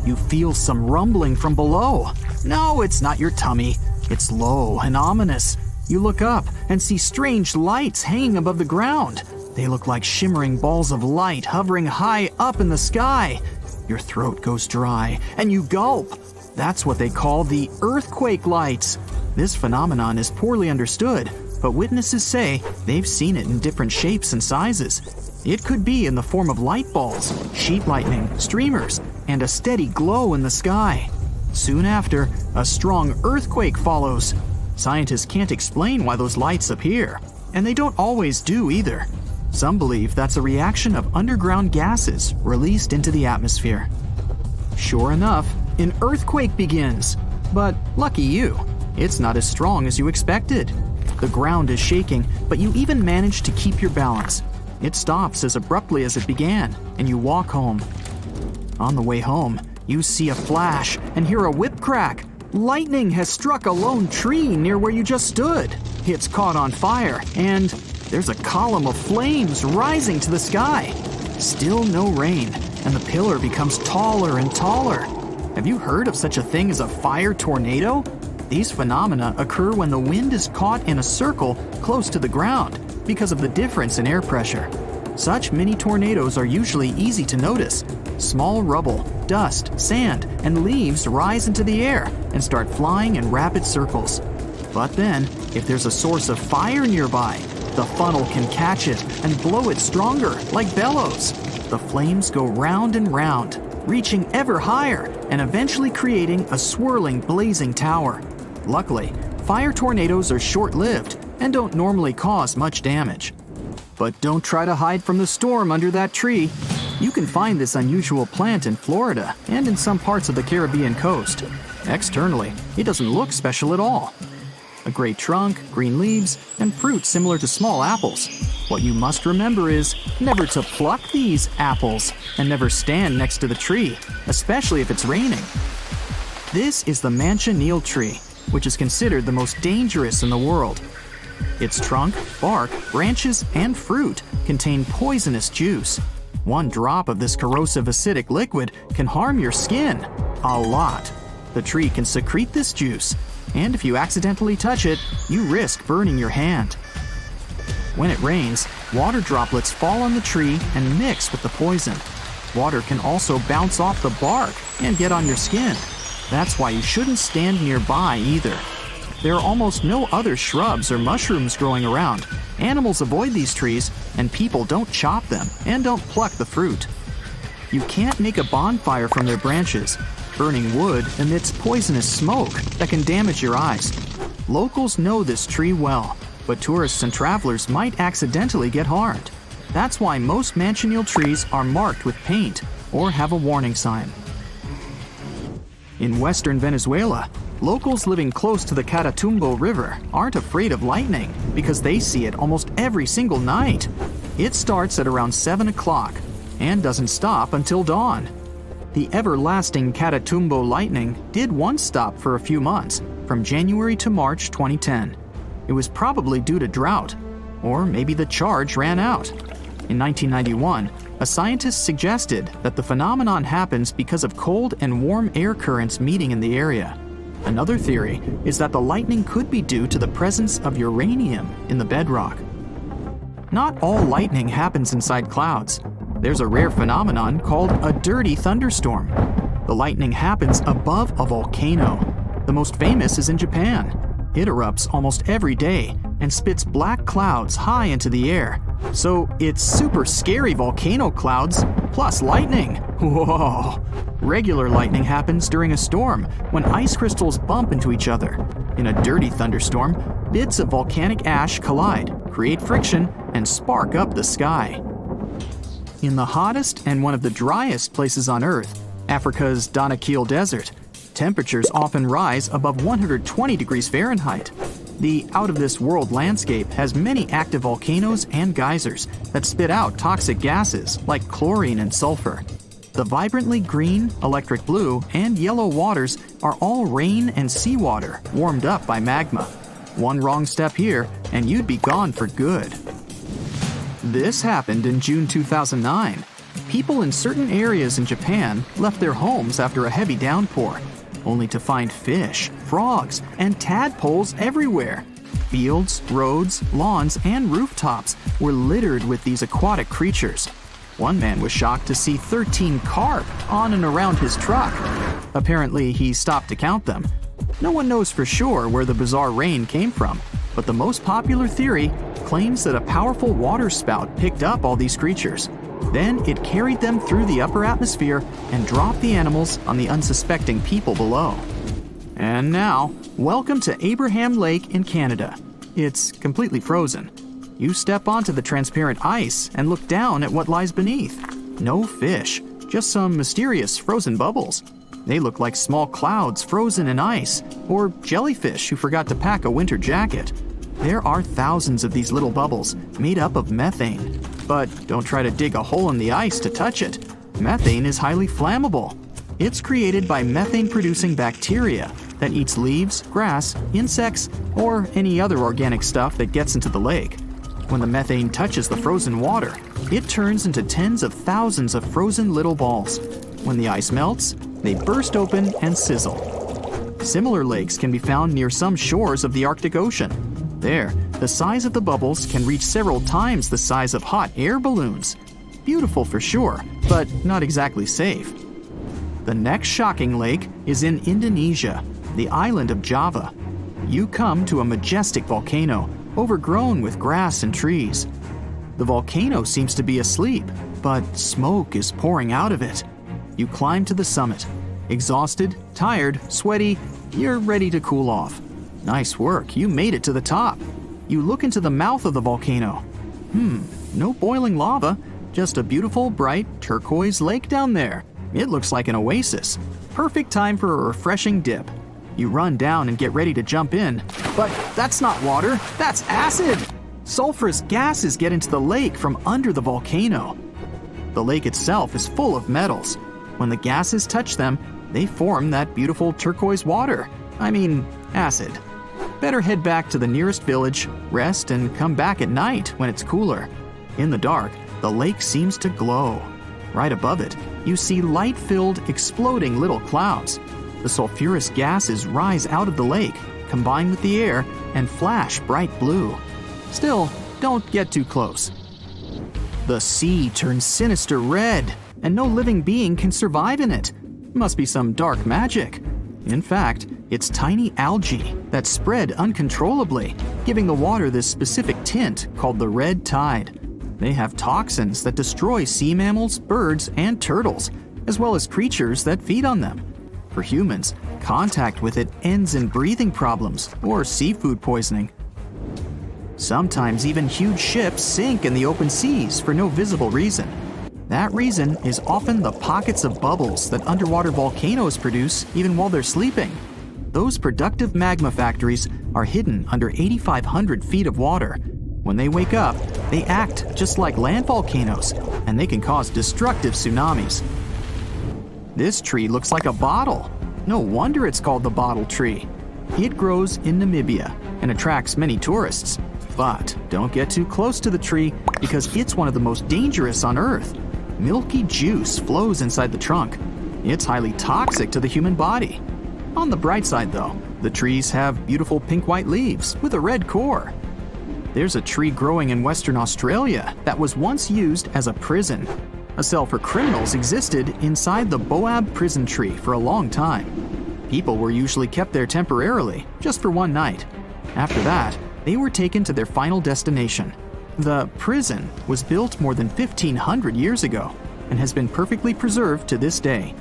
You feel some rumbling from below. No, it's not your tummy. It's low and ominous. You look up and see strange lights hanging above the ground. They look like shimmering balls of light hovering high up in the sky. Your throat goes dry and you gulp. That's what they call the earthquake lights. This phenomenon is poorly understood, but witnesses say they've seen it in different shapes and sizes. It could be in the form of light balls, sheet lightning, streamers, and a steady glow in the sky. Soon after, a strong earthquake follows. Scientists can't explain why those lights appear, and they don't always do either. Some believe that's a reaction of underground gases released into the atmosphere. Sure enough, an earthquake begins. But lucky you, it's not as strong as you expected. The ground is shaking, but you even manage to keep your balance. It stops as abruptly as it began, and you walk home. On the way home, you see a flash and hear a whip crack. Lightning has struck a lone tree near where you just stood. It's caught on fire, and there's a column of flames rising to the sky. Still no rain, and the pillar becomes taller and taller. Have you heard of such a thing as a fire tornado? These phenomena occur when the wind is caught in a circle close to the ground because of the difference in air pressure. Such mini tornadoes are usually easy to notice. Small rubble, dust, sand, and leaves rise into the air and start flying in rapid circles. But then, if there's a source of fire nearby, the funnel can catch it and blow it stronger, like bellows. The flames go round and round, reaching ever higher and eventually creating a swirling, blazing tower. Luckily, fire tornadoes are short-lived and don't normally cause much damage. But don't try to hide from the storm under that tree. You can find this unusual plant in Florida and in some parts of the Caribbean coast. Externally, it doesn't look special at all. A gray trunk, green leaves, and fruit similar to small apples. What you must remember is never to pluck these apples and never stand next to the tree, especially if it's raining. This is the manchineel tree, which is considered the most dangerous in the world. Its trunk, bark, branches, and fruit contain poisonous juice. One drop of this corrosive acidic liquid can harm your skin a lot. The tree can secrete this juice, and if you accidentally touch it, you risk burning your hand. When it rains, water droplets fall on the tree and mix with the poison. Water can also bounce off the bark and get on your skin. That's why you shouldn't stand nearby either. There are almost no other shrubs or mushrooms growing around. Animals avoid these trees, and people don't chop them and don't pluck the fruit. You can't make a bonfire from their branches. Burning wood emits poisonous smoke that can damage your eyes. Locals know this tree well, but tourists and travelers might accidentally get harmed. That's why most manchineel trees are marked with paint or have a warning sign. In western Venezuela, locals living close to the Catatumbo River aren't afraid of lightning because they see it almost every single night. It starts at around 7 o'clock and doesn't stop until dawn. The everlasting Catatumbo lightning did once stop for a few months, from January to March 2010. It was probably due to drought, or maybe the charge ran out. In 1991, a scientist suggested that the phenomenon happens because of cold and warm air currents meeting in the area. Another theory is that the lightning could be due to the presence of uranium in the bedrock. Not all lightning happens inside clouds. There's a rare phenomenon called a dirty thunderstorm. The lightning happens above a volcano. The most famous is in Japan. It erupts almost every day and spits black clouds high into the air. So it's super scary volcano clouds plus lightning. Whoa! Regular lightning happens during a storm when ice crystals bump into each other. In a dirty thunderstorm, bits of volcanic ash collide, create friction, and spark up the sky. In the hottest and one of the driest places on Earth, Africa's Danakil Desert, temperatures often rise above 120 degrees Fahrenheit. The out-of-this-world landscape has many active volcanoes and geysers that spit out toxic gases like chlorine and sulfur. The vibrantly green, electric blue, and yellow waters are all rain and seawater warmed up by magma. One wrong step here, and you'd be gone for good. This happened in June 2009. People in certain areas in Japan left their homes after a heavy downpour, only to find fish, frogs, and tadpoles everywhere. Fields, roads, lawns, and rooftops were littered with these aquatic creatures. One man was shocked to see 13 carp on and around his truck. Apparently, he stopped to count them. No one knows for sure where the bizarre rain came from, but the most popular theory claims that a powerful water spout picked up all these creatures. Then it carried them through the upper atmosphere and dropped the animals on the unsuspecting people below. And now, welcome to Abraham Lake in Canada. It's completely frozen. You step onto the transparent ice and look down at what lies beneath. No fish, just some mysterious frozen bubbles. They look like small clouds frozen in ice, or jellyfish who forgot to pack a winter jacket. There are thousands of these little bubbles made up of methane. But don't try to dig a hole in the ice to touch it. Methane is highly flammable. It's created by methane-producing bacteria that eats leaves, grass, insects, or any other organic stuff that gets into the lake. When the methane touches the frozen water, it turns into tens of thousands of frozen little balls. When the ice melts, they burst open and sizzle. Similar lakes can be found near some shores of the Arctic Ocean. There, the size of the bubbles can reach several times the size of hot air balloons. Beautiful for sure, but not exactly safe. The next shocking lake is in Indonesia, the island of Java. You come to a majestic volcano, overgrown with grass and trees. The volcano seems to be asleep, but smoke is pouring out of it. You climb to the summit. Exhausted, tired, sweaty, you're ready to cool off. Nice work, you made it to the top. You look into the mouth of the volcano. No boiling lava, just a beautiful, bright, turquoise lake down there. It looks like an oasis. Perfect time for a refreshing dip. You run down and get ready to jump in. But that's not water, that's acid! Sulfurous gases get into the lake from under the volcano. The lake itself is full of metals. When the gases touch them, they form that beautiful turquoise water. Acid. Better head back to the nearest village, rest, and come back at night when it's cooler. In the dark, the lake seems to glow. Right above it, you see light-filled, exploding little clouds. The sulfurous gases rise out of the lake, combine with the air, and flash bright blue. Still, don't get too close. The sea turns sinister red, and no living being can survive in it. Must be some dark magic. In fact, it's tiny algae that spread uncontrollably, giving the water this specific tint called the red tide. They have toxins that destroy sea mammals, birds, and turtles, as well as creatures that feed on them. For humans, contact with it ends in breathing problems or seafood poisoning. Sometimes even huge ships sink in the open seas for no visible reason. That reason is often the pockets of bubbles that underwater volcanoes produce even while they're sleeping. Those productive magma factories are hidden under 8,500 feet of water. When they wake up, they act just like land volcanoes, and they can cause destructive tsunamis. This tree looks like a bottle. No wonder it's called the bottle tree. It grows in Namibia and attracts many tourists. But don't get too close to the tree because it's one of the most dangerous on Earth. Milky juice flows inside the trunk. It's highly toxic to the human body. On the bright side though, the trees have beautiful pink-white leaves with a red core. There's a tree growing in Western Australia that was once used as a prison. A cell for criminals existed inside the Boab prison tree for a long time. People were usually kept there temporarily, just for one night. After that, they were taken to their final destination. The prison was built more than 1,500 years ago and has been perfectly preserved to this day.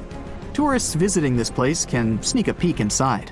Tourists visiting this place can sneak a peek inside.